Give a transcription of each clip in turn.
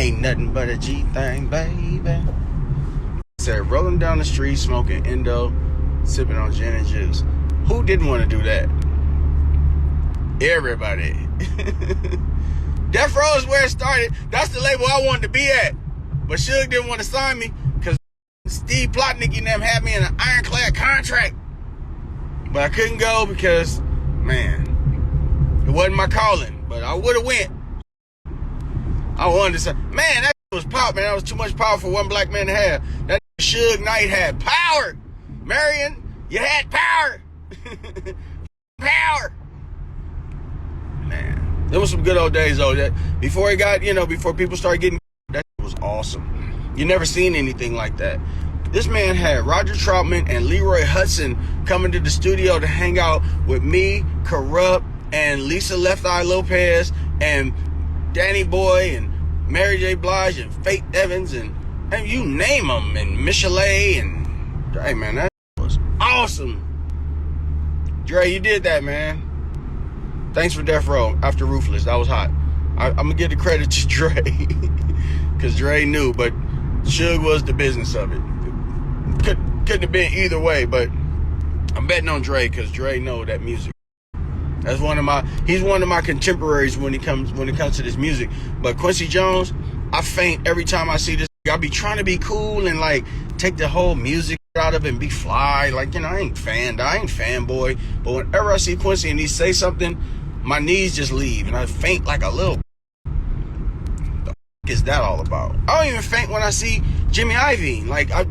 ain't nothing but a G thing, baby. Said rolling down the street, smoking Indo, sipping on gin and juice. Who didn't want to do that? Everybody. Death Row is where it started. That's the label I wanted to be at. But Suge didn't want to sign me because Steve Plotnick and them had me in an ironclad contract. But I couldn't go because, man, it wasn't my calling. But I would have went. I wanted to say, man, that was pop, man. That was too much power for one black man to have. That Suge Knight had power. Marion, you had power. Power. Man, there was some good old days, though. That before it got, before people started getting, that was awesome. You never seen anything like that. This man had Roger Troutman and Leroy Hudson coming to the studio to hang out with me, Corrupt, and Lisa Left Eye Lopez, and Danny Boy, and Mary J. Blige, and Faith Evans, and you name them, and Michelet, and hey, man, that was awesome. Dre, you did that, man. Thanks for Death Row after Ruthless. That was hot. I'm going to give the credit to Dre because Dre knew, but Suge was the business of it. Couldn't have been either way, but I'm betting on Dre because Dre know that music. He's one of my contemporaries when it comes to this music. But Quincy Jones, I faint every time I see this. I be trying to be cool and like take the whole music out of it and be fly. Like, I ain't fanboy. But whenever I see Quincy and he say something, my knees just leave and I faint like a little. The f is that all about? I don't even faint when I see Jimmy Iovine. Like, I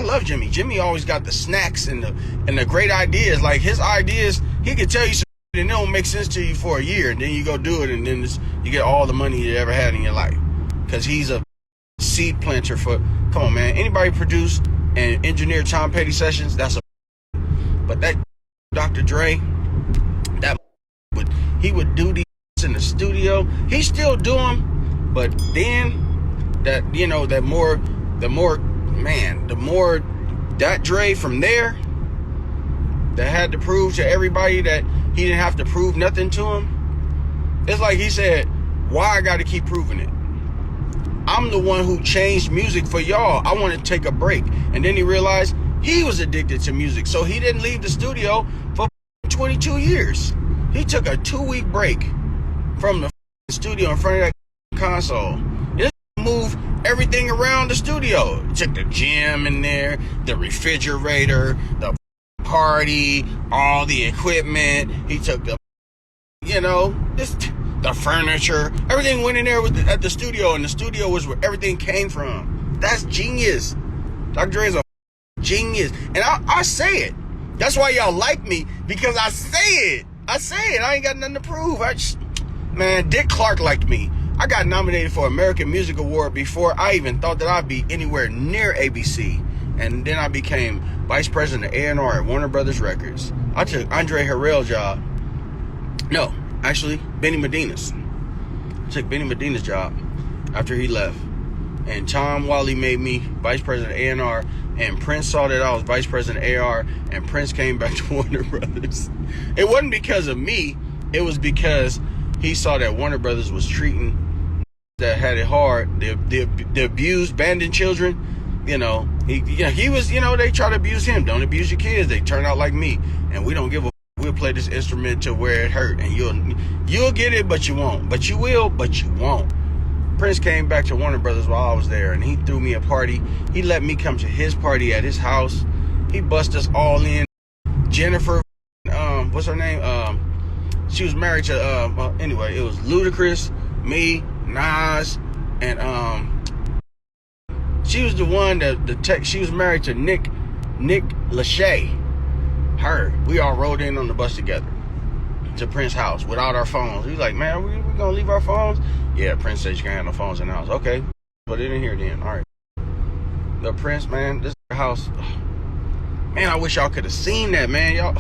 love Jimmy. Jimmy always got the snacks and the great ideas. Like his ideas, he could tell you something and it don't make sense to you for a year, and then you go do it, and then you get all the money you ever had in your life. Because he's a seed planter for. Come on, man. Anybody produce and engineer Tom Petty sessions? That's a. But that Dr. Dre, he would do these in the studio. He still do them, but then the more that Dre from there that had to prove to everybody that he didn't have to prove nothing to him. It's like he said, why I got to keep proving it? I'm the one who changed music for y'all. I want to take a break. And then he realized he was addicted to music. So he didn't leave the studio for 22 years. He took a 2-week break from the studio in front of that console. He moved everything around the studio. He took the gym in there, the refrigerator, the party, all the equipment. He took the furniture. Everything went in there at the studio, and the studio was where everything came from. That's genius. Dr. Dre is a genius. And I say it. That's why y'all like me, because I say it. I ain't got nothing to prove. Man, Dick Clark liked me. I got nominated for American Music Award before I even thought that I'd be anywhere near ABC. And then I became vice president of A&R at Warner Brothers Records. I took Andre Harrell's job. No, actually, Benny Medina's. I took Benny Medina's job after he left. And Tom Wally made me vice president of A&R. And Prince saw that I was vice president of A&R. And Prince came back to Warner Brothers. It wasn't because of me. It was because he saw that Warner Brothers was treating that had it hard. The abused, abandoned children. He was, they try to abuse him. Don't abuse your kids. They turn out like me. And we don't give a. We'll play this instrument to where it hurt. And you'll get it, but you won't. But you will, but you won't. Prince came back to Warner Brothers while I was there. And he threw me a party. He let me come to his party at his house. He bust us all in. Jennifer, what's her name? She was married to, anyway, it was Ludacris, me, Nas, and, she was the one that she was married to Nick Lachey. Her. We all rode in on the bus together to Prince's house without our phones. He was like, man, we gonna leave our phones? Yeah, Prince said you can't have no phones in the house. Okay. Put it in here then. All right. The Prince, man, this house. Man, I wish y'all could have seen that, man. Y'all.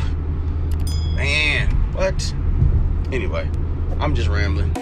Man, what? Anyway, I'm just rambling.